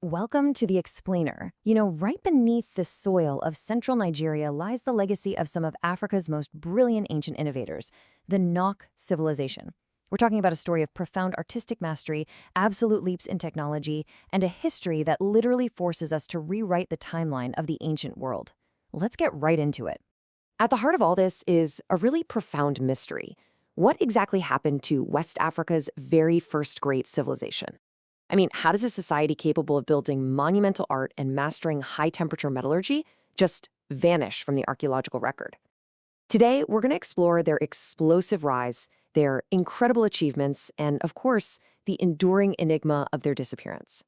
Welcome to the Explainer. Right beneath the soil of central Nigeria lies the legacy of some of Africa's most brilliant ancient innovators, the Nok Civilization. We're talking about a story of profound artistic mastery, absolute leaps in technology, and a history that literally forces us to rewrite the timeline of the ancient world. Let's get right into it. At the heart of all this is a really profound mystery. What exactly happened to West Africa's very first great civilization? How does a society capable of building monumental art and mastering high-temperature metallurgy just vanish from the archaeological record? Today, we're going to explore their explosive rise, their incredible achievements, and, of course, the enduring enigma of their disappearance.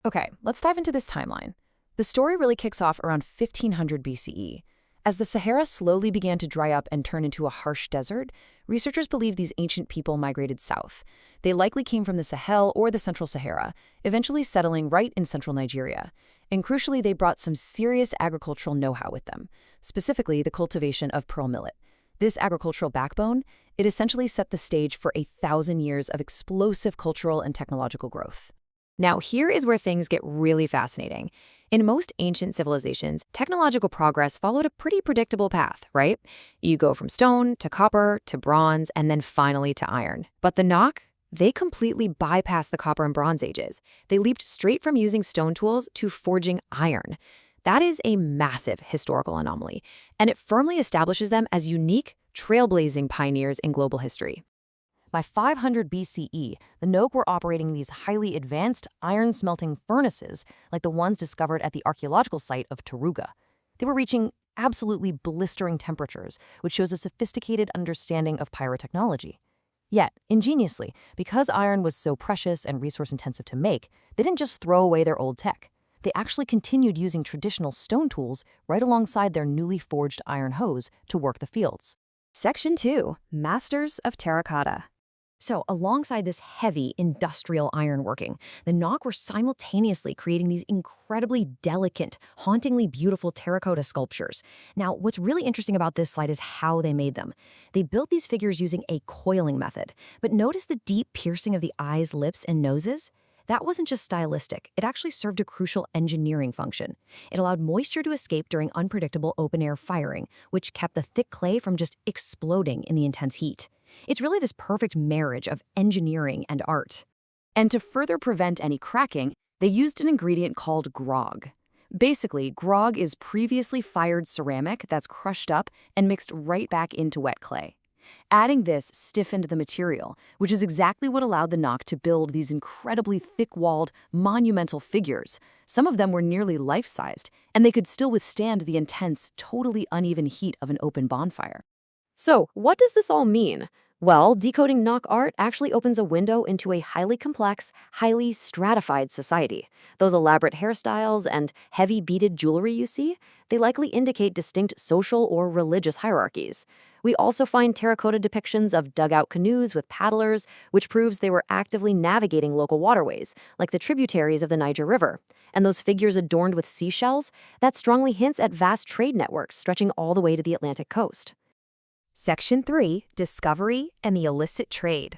Okay, let's dive into this timeline. The story really kicks off around 1500 BCE. As the Sahara slowly began to dry up and turn into a harsh desert, researchers believe these ancient people migrated south. They likely came from the Sahel or the Central Sahara, eventually settling right in central Nigeria. And crucially, they brought some serious agricultural know-how with them, specifically the cultivation of pearl millet. This agricultural backbone, it essentially set the stage for 1,000 years of explosive cultural and technological growth. Now, here is where things get really fascinating. In most ancient civilizations, technological progress followed a pretty predictable path, right? You go from stone to copper to bronze and then finally to iron. But the Nok, they completely bypassed the copper and bronze ages. They leaped straight from using stone tools to forging iron. That is a massive historical anomaly, and it firmly establishes them as unique, trailblazing pioneers in global history. By 500 BCE, the Nok were operating these highly advanced iron-smelting furnaces like the ones discovered at the archaeological site of Taruga. They were reaching absolutely blistering temperatures, which shows a sophisticated understanding of pyrotechnology. Yet, ingeniously, because iron was so precious and resource-intensive to make, they didn't just throw away their old tech. They actually continued using traditional stone tools right alongside their newly forged iron hoes to work the fields. Section 2. Masters of Terracotta. So, alongside this heavy industrial ironworking, the Nok were simultaneously creating these incredibly delicate, hauntingly beautiful terracotta sculptures. Now, what's really interesting about this slide is how they made them. They built these figures using a coiling method, but notice the deep piercing of the eyes, lips, and noses? That wasn't just stylistic, it actually served a crucial engineering function. It allowed moisture to escape during unpredictable open-air firing, which kept the thick clay from just exploding in the intense heat. It's really this perfect marriage of engineering and art. And to further prevent any cracking, they used an ingredient called grog. Basically, grog is previously fired ceramic that's crushed up and mixed right back into wet clay. Adding this stiffened the material, which is exactly what allowed the Nok to build these incredibly thick-walled, monumental figures. Some of them were nearly life-sized, and they could still withstand the intense, totally uneven heat of an open bonfire. So, what does this all mean? Well, decoding Nok art actually opens a window into a highly complex, highly stratified society. Those elaborate hairstyles and heavy beaded jewelry you see, they likely indicate distinct social or religious hierarchies. We also find terracotta depictions of dugout canoes with paddlers, which proves they were actively navigating local waterways, like the tributaries of the Niger River. And those figures adorned with seashells, that strongly hints at vast trade networks stretching all the way to the Atlantic coast. Section 3. Discovery and the illicit trade.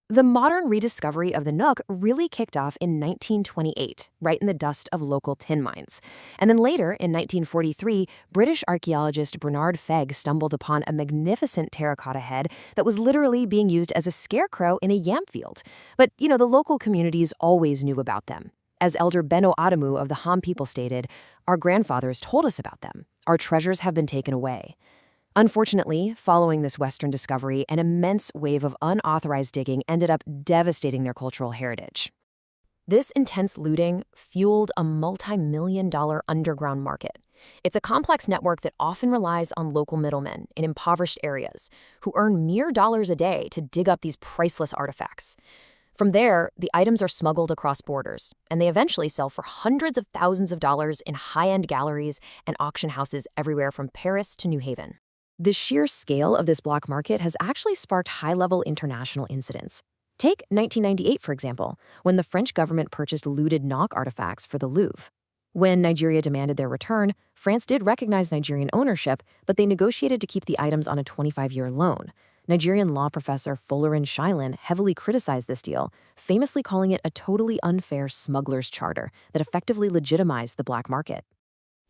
The modern rediscovery of the Nok really kicked off in 1928, right in the dust of local tin mines. And then later, in 1943, British archaeologist Bernard Fegg stumbled upon a magnificent terracotta head that was literally being used as a scarecrow in a yam field. But, the local communities always knew about them. As Elder Benno Adamu of the Ham people stated, "Our grandfathers told us about them. Our treasures have been taken away." Unfortunately, following this Western discovery, an immense wave of unauthorized digging ended up devastating their cultural heritage. This intense looting fueled a multi-million-dollar underground market. It's a complex network that often relies on local middlemen in impoverished areas who earn mere dollars a day to dig up these priceless artifacts. From there, the items are smuggled across borders, and they eventually sell for hundreds of thousands of dollars in high-end galleries and auction houses everywhere from Paris to New Haven. The sheer scale of this black market has actually sparked high-level international incidents. Take 1998, for example, when the French government purchased looted Nok artifacts for the Louvre. When Nigeria demanded their return, France did recognize Nigerian ownership, but they negotiated to keep the items on a 25-year loan. Nigerian law professor Folarin Shailen heavily criticized this deal, famously calling it a totally unfair smuggler's charter that effectively legitimized the black market.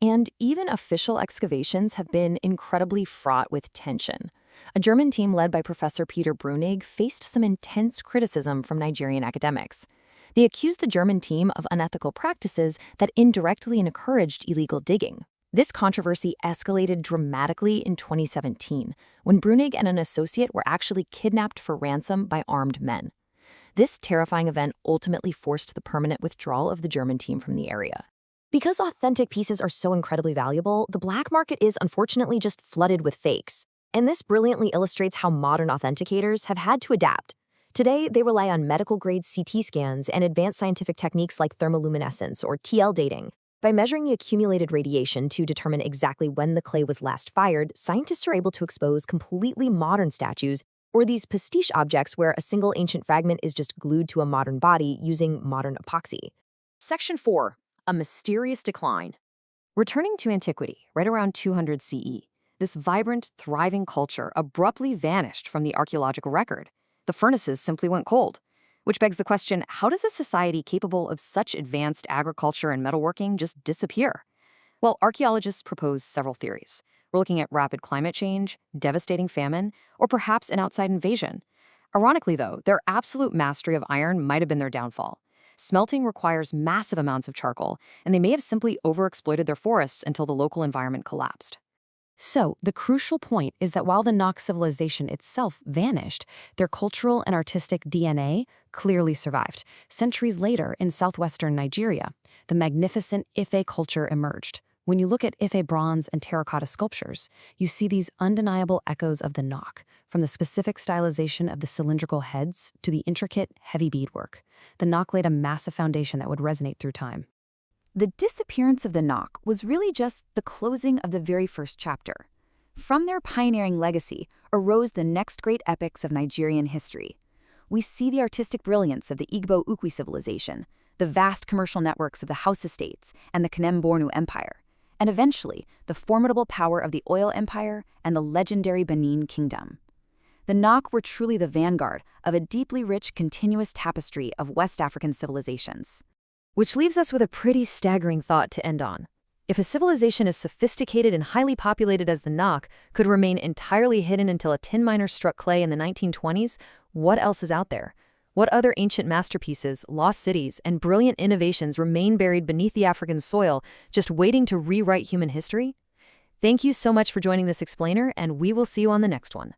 And even official excavations have been incredibly fraught with tension. A German team led by Professor Peter Brunig faced some intense criticism from Nigerian academics. They accused the German team of unethical practices that indirectly encouraged illegal digging. This controversy escalated dramatically in 2017, when Brunig and an associate were actually kidnapped for ransom by armed men. This terrifying event ultimately forced the permanent withdrawal of the German team from the area. Because authentic pieces are so incredibly valuable, the black market is unfortunately just flooded with fakes. And this brilliantly illustrates how modern authenticators have had to adapt. Today, they rely on medical-grade CT scans and advanced scientific techniques like thermoluminescence or TL dating. By measuring the accumulated radiation to determine exactly when the clay was last fired, scientists are able to expose completely modern statues or these pastiche objects where a single ancient fragment is just glued to a modern body using modern epoxy. Section 4. A mysterious decline. Returning to antiquity, right around 200 CE, this vibrant, thriving culture abruptly vanished from the archaeological record. The furnaces simply went cold. Which begs the question, how does a society capable of such advanced agriculture and metalworking just disappear? Well, archaeologists propose several theories. We're looking at rapid climate change, devastating famine, or perhaps an outside invasion. Ironically, though, their absolute mastery of iron might have been their downfall. Smelting requires massive amounts of charcoal, and they may have simply overexploited their forests until the local environment collapsed. So, the crucial point is that while the Nok civilization itself vanished, their cultural and artistic DNA clearly survived. Centuries later, in southwestern Nigeria, the magnificent Ife culture emerged. When you look at Ife bronze and terracotta sculptures, you see these undeniable echoes of the Nok, from the specific stylization of the cylindrical heads to the intricate, heavy beadwork. The Nok laid a massive foundation that would resonate through time. The disappearance of the Nok was really just the closing of the very first chapter. From their pioneering legacy arose the next great epics of Nigerian history. We see the artistic brilliance of the Igbo Ukwi civilization, the vast commercial networks of the Hausa States and the Kanem-Bornu Empire, and eventually the formidable power of the Oyo Empire and the legendary Benin Kingdom. The Nok were truly the vanguard of a deeply rich, continuous tapestry of West African civilizations. Which leaves us with a pretty staggering thought to end on. If a civilization as sophisticated and highly populated as the Nok could remain entirely hidden until a tin miner struck clay in the 1920s, what else is out there? What other ancient masterpieces, lost cities, and brilliant innovations remain buried beneath the African soil, just waiting to rewrite human history? Thank you so much for joining this explainer, and we will see you on the next one.